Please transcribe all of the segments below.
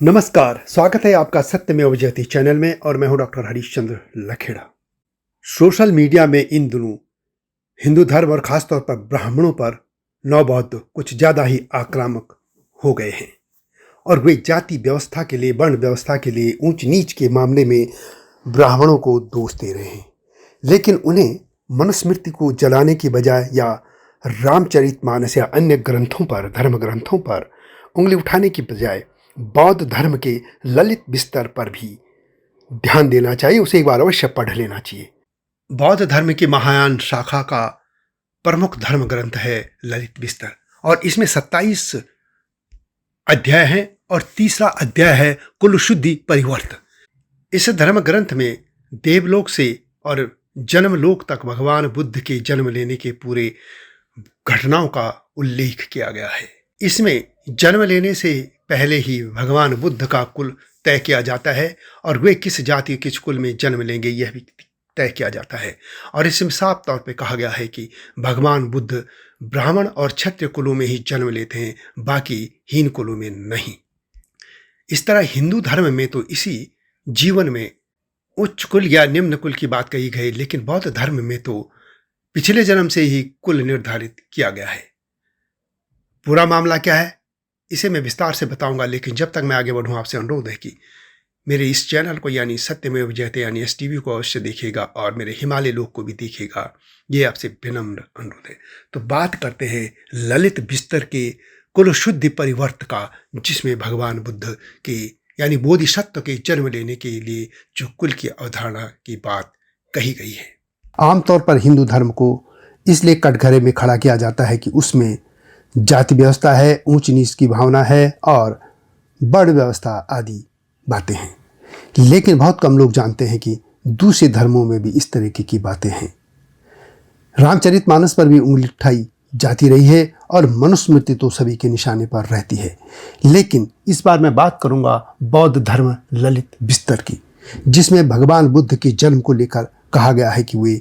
नमस्कार, स्वागत है आपका सत्यमेव जयते चैनल में और मैं हूं doctor Harishchandra Lakhera. Social media में इन दिनों हिंदू धर्म और खासतौर पर ब्राह्मणों पर नवबौद्ध कुछ ज़्यादा ही आक्रामक हो गए हैं और वे जाति व्यवस्था के लिए, वर्ण व्यवस्था के लिए, ऊंच नीच के मामले में ब्राह्मणों को दोष दे रहे हैं। लेकिन उन्हें मनुस्मृति को जलाने की बजाय या रामचरितमानस या अन्य ग्रंथों पर, धर्म ग्रंथों पर उंगली उठाने की बजाय बौद्ध धर्म के ललित बिस्तर पर भी ध्यान देना चाहिए, उसे एक बार अवश्य पढ़ लेना चाहिए। बौद्ध धर्म की महायान शाखा का प्रमुख धर्म ग्रंथ है ललित बिस्तर और इसमें 27 अध्याय हैं और तीसरा अध्याय है कुल शुद्धि परिवर्त। इस धर्म ग्रंथ में देवलोक से और जन्मलोक तक भगवान बुद्ध के जन्म लेने के पूरे घटनाओं का उल्लेख किया गया है। इसमें जन्म लेने से पहले ही भगवान बुद्ध का कुल तय किया जाता है और वे किस जाति किस कुल में जन्म लेंगे यह भी तय किया जाता है। और इसमें साफ तौर पे कहा गया है कि भगवान बुद्ध ब्राह्मण और क्षत्रिय कुलों में ही जन्म लेते हैं, बाकी हीन कुलों में नहीं। इस तरह हिंदू धर्म में तो इसी जीवन में उच्च कुल या निम्न कुल की बात कही गई, लेकिन बौद्ध धर्म में तो पिछले जन्म से ही कुल निर्धारित किया गया है। पूरा मामला क्या है इसे मैं विस्तार से बताऊंगा, लेकिन जब तक मैं आगे बढ़ूं आपसे अनुरोध है कि मेरे इस चैनल को यानी सत्यमेव जयते यानी STV को अवश्य देखिएगा और मेरे हिमालय लोक को भी देखिएगा, ये आपसे विनम्र अनुरोध है। तो बात करते हैं ललित बिस्तर के कुल शुद्धि परिवर्त का, जिसमें भगवान बुद्ध के यानी बोधिसत्व के जन्म लेने के लिए जो कुल की अवधारणा की बात कही गई है। आमतौर पर हिंदू धर्म को इसलिए कटघरे में खड़ा किया जाता है कि उसमें जाति व्यवस्था है, ऊंच नीच की भावना है और वर्ण व्यवस्था आदि बातें हैं। लेकिन बहुत कम लोग जानते हैं कि दूसरे धर्मों में भी इस तरीके की बातें हैं। रामचरितमानस पर भी उंगली उठाई जाती रही है और मनुस्मृति तो सभी के निशाने पर रहती है। लेकिन इस बार मैं बात करूंगा बौद्ध धर्म ललित बिस्तर की, जिसमें भगवान बुद्ध के जन्म को लेकर कहा गया है कि वे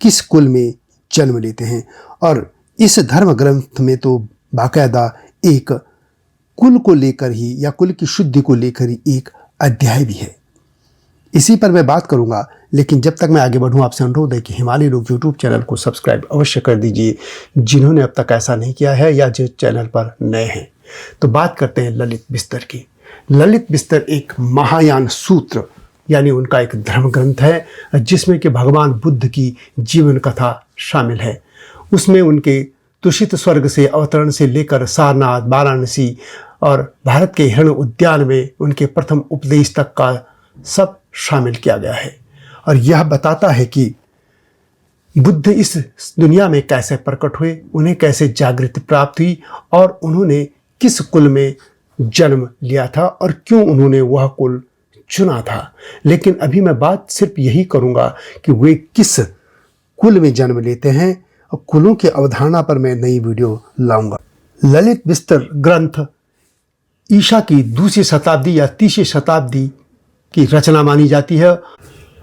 किस कुल में जन्म लेते हैं। और इस धर्म ग्रंथ में तो बाकायदा एक कुल को लेकर ही या कुल की शुद्धि को लेकर ही एक अध्याय भी है। इसी पर मैं बात करूंगा, लेकिन जब तक मैं आगे बढ़ूं आपसे अनुरोध है कि हिमालय लोक यूट्यूब चैनल को सब्सक्राइब अवश्य कर दीजिए, जिन्होंने अब तक ऐसा नहीं किया है या जो चैनल पर नए हैं। तो बात करते हैं ललित बिस्तर की। ललित बिस्तर एक महायान सूत्र यानी उनका एक धर्म ग्रंथ है, जिसमें कि भगवान बुद्ध की जीवन कथा शामिल है। उसमें उनके तुषित स्वर्ग से अवतरण से लेकर सारनाथ, वाराणसी और भारत के हिरण उद्यान में उनके प्रथम उपदेश तक का सब शामिल किया गया है। और यह बताता है कि बुद्ध इस दुनिया में कैसे प्रकट हुए, उन्हें कैसे जागृति प्राप्त हुई और उन्होंने किस कुल में जन्म लिया था और क्यों उन्होंने वह कुल चुना था। लेकिन अभी मैं बात सिर्फ यही करूंगा कि वे किस कुल में जन्म लेते हैं और कुलों की अवधारणा पर मैं नई वीडियो लाऊंगा। ललित बिस्तर ग्रंथ ईसा की 2वीं शताब्दी या 3वीं शताब्दी की रचना मानी जाती है।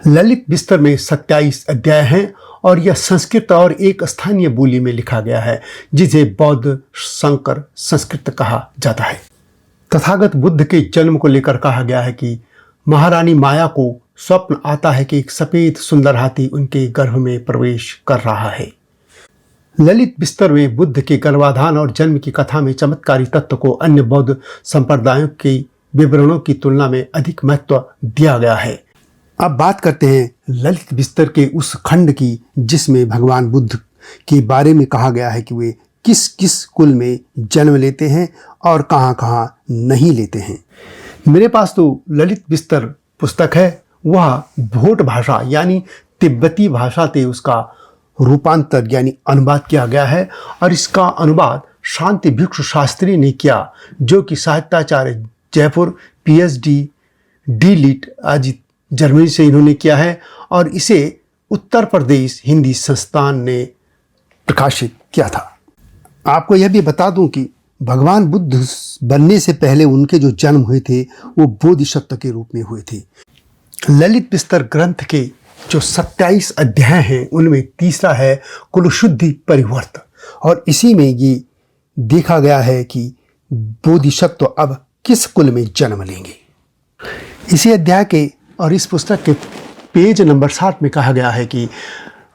ललित बिस्तर में 27 अध्याय हैं और यह संस्कृत और एक स्थानीय बोली में लिखा गया है, जिसे बौद्ध संकर संस्कृत कहा जाता है। तथागत बुद्ध के जन्म को लेकर कहा गया है कि महारानी माया को स्वप्न आता है कि एक सफेद सुंदर हाथी उनके गर्भ में प्रवेश कर रहा है। ललित बिस्तर में बुद्ध के गर्भाधान और जन्म की कथा में चमत्कारी तत्व को अन्य बौद्ध संप्रदायों के विवरणों की तुलना में अधिक महत्व दिया गया है। अब बात करते हैं ललित बिस्तर के उस खंड की, जिसमें भगवान बुद्ध के बारे में कहा गया है कि वे किस किस कुल में जन्म लेते हैं और कहाँ कहाँ नहीं लेते हैं। मेरे पास तो ललित बिस्तर पुस्तक है, वह भोट भाषा यानी तिब्बती भाषा से उसका रूपांतर यानी अनुवाद किया गया है और इसका अनुवाद शांति भिक्षु शास्त्री ने किया, जो कि साहित्याचार्य जयपुर PhD D.Litt आज जर्मनी से इन्होंने किया है और इसे उत्तर प्रदेश हिंदी संस्थान ने प्रकाशित किया था। आपको यह भी बता दूं कि भगवान बुद्ध बनने से पहले उनके जो जन्म हुए थे वो बोधिसत्व के रूप में हुए थे। ललित बिस्तर ग्रंथ के जो 27 अध्याय हैं उनमें तीसरा है कुल शुद्धि परिवर्त और इसी में ये देखा गया है कि बोधिसत्व अब किस कुल में जन्म लेंगे। इसी अध्याय के और इस पुस्तक के पेज नंबर 60 में कहा गया है कि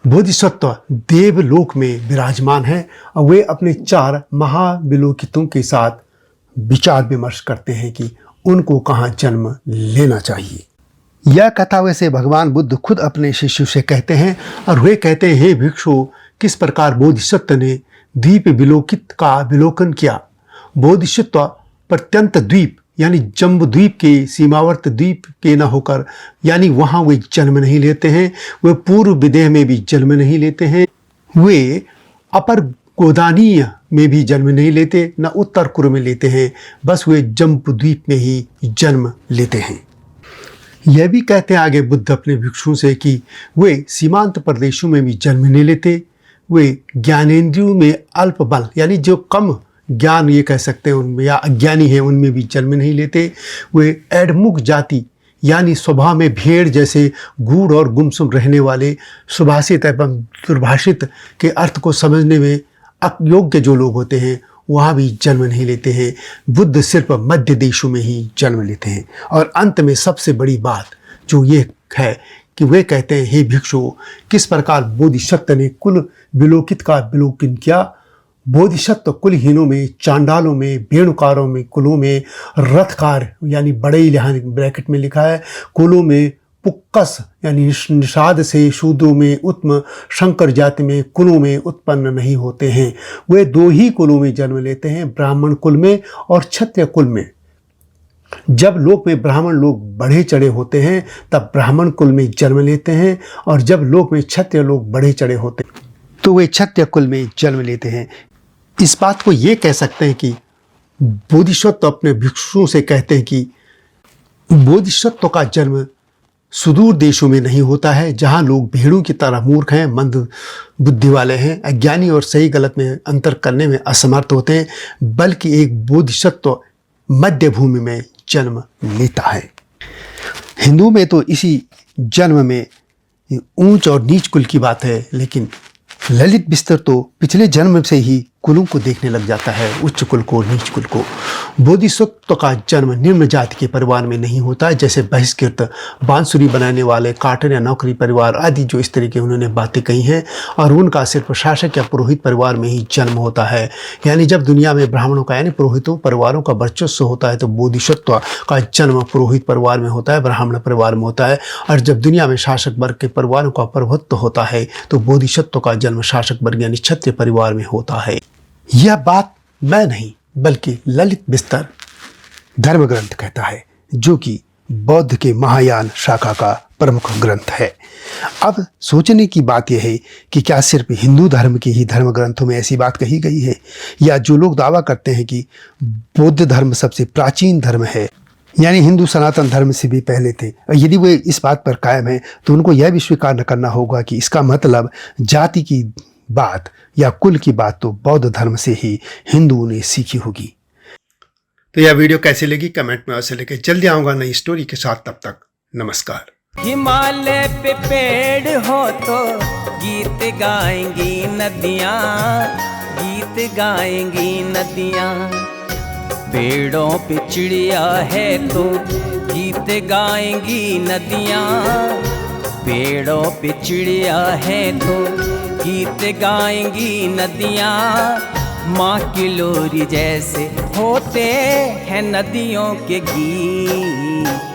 बोधिसत्व देवलोक में विराजमान है और वे अपने 4 महाविलोकितों के साथ विचार विमर्श करते हैं कि उनको कहाँ जन्म लेना चाहिए। यह कथा वैसे भगवान बुद्ध खुद अपने शिष्य से कहते हैं और वे कहते हैं, हे भिक्षु, किस प्रकार बोधिसत्व ने द्वीप विलोकित का विलोकन किया। बोधिसत्व प्रत्यंत द्वीप यानी जम्बू द्वीप के सीमावर्त द्वीप के न होकर, यानी वहाँ वे जन्म नहीं लेते हैं। वे पूर्व विदेह में भी जन्म नहीं लेते हैं, वे अपर गोदानीय में भी जन्म नहीं लेते, न उत्तर कुरु में लेते हैं, बस वे जम्बू द्वीप में ही जन्म लेते हैं। यह भी कहते हैं आगे बुद्ध अपने भिक्षुओं से कि वे सीमांत प्रदेशों में भी जन्म नहीं लेते। वे ज्ञानेंद्रियों में अल्प बल यानी जो कम ज्ञान ये कह सकते हैं उनमें, या अज्ञानी है उनमें भी जन्म नहीं लेते। वे एडमुख जाति यानी स्वभाव में भेड़ जैसे गूढ़ और गुमसुम रहने वाले, सुभाषित एवं दुर्भाषित के अर्थ को समझने में अयोग्य जो लोग होते हैं वहाँ भी जन्म नहीं लेते हैं। बुद्ध सिर्फ मध्य देशों में ही जन्म लेते हैं। और अंत में सबसे बड़ी बात जो ये है कि वे कहते हैं, हे भिक्षु, किस प्रकार बोधिसत्व ने कुल विलोकित का विलोकन किया। बोधिसत्व कुलहीनों में, चांडालों में, वेणुकारों में, कुलों में, रथकार यानी बड़े यहाँ ब्रैकेट में लिखा है, कुलों में, पुक्कस यानी निषाद से शूद्रों में, उत्तम शंकर जाति में कुलों में उत्पन्न नहीं होते हैं। वे 2 ही कुलों में जन्म लेते हैं, ब्राह्मण कुल में और क्षत्रिय कुल में। जब लोक में ब्राह्मण लोग बढ़े चढ़े होते हैं तब ब्राह्मण कुल में जन्म लेते हैं, और जब लोक में क्षत्रिय लोग बढ़े चढ़े होते हैं तो वे क्षत्रिय कुल में जन्म लेते हैं। इस बात को ये कह सकते हैं कि बोधिसत्व अपने भिक्षुओं से कहते हैं कि बोधिसत्व का जन्म सुदूर देशों में नहीं होता है, जहाँ लोग भेड़ों की तरह मूर्ख हैं, मंद बुद्धि वाले हैं, अज्ञानी और सही गलत में अंतर करने में असमर्थ होते हैं, बल्कि एक बोधिसत्व मध्य भूमि में जन्म लेता है। हिंदू में तो इसी जन्म में ऊंच और नीच कुल की बात है, लेकिन ललित बिस्तर तो पिछले जन्म से ही कुलों को देखने लग जाता है, उच्च कुल को, नीच कुल को। बोधिसत्व का जन्म निम्न जाति के परिवार में नहीं होता है, जैसे बहिष्कृत, बांसुरी बनाने वाले, काटन या नौकरी परिवार आदि जो इस तरह की उन्होंने बातें कही हैं, और उनका सिर्फ शासक या पुरोहित परिवार में ही जन्म होता है। यानी जब दुनिया में ब्राह्मणों का यानी पुरोहितों परिवारों का वर्चस्व होता है तो बोधिसत्व का जन्म पुरोहित परिवार में होता है, ब्राह्मण परिवार में होता है। और जब दुनिया में शासक वर्ग के परिवारों का प्रभुत्व होता है तो बोधिसत्व का जन्म शासक वर्ग यानी क्षत्रिय परिवार में होता है। यह बात मैं नहीं बल्कि ललित बिस्तर धर्म ग्रंथ कहता है, जो कि बौद्ध के महायान शाखा का प्रमुख ग्रंथ है। अब सोचने की बात यह है कि क्या सिर्फ हिंदू धर्म के ही धर्म ग्रंथों में ऐसी बात कही गई है, या जो लोग दावा करते हैं कि बौद्ध धर्म सबसे प्राचीन धर्म है, यानी हिंदू सनातन धर्म से भी पहले थे, और यदि वे इस बात पर कायम है तो उनको यह भी स्वीकार न करना होगा कि इसका मतलब जाति की बात या कुल की बात तो बौद्ध धर्म से ही हिंदुओं ने सीखी होगी। तो यह वीडियो कैसी लगी कमेंट में अवश्य लिखें। जल्दी आऊंगा नई स्टोरी के साथ, तब तक नमस्कार। हिमालय पे पेड़ हो तो गीत गाएंगी नदियाँ, गीत गाएंगी नदियाँ। पेड़ों पे चिड़िया है तो गीत गाएंगी नदियाँ, पेड़ों पे चिड़िया है तो गीत गाएंगी नदियाँ। माँ की लोरी जैसे होते हैं नदियों के गीत।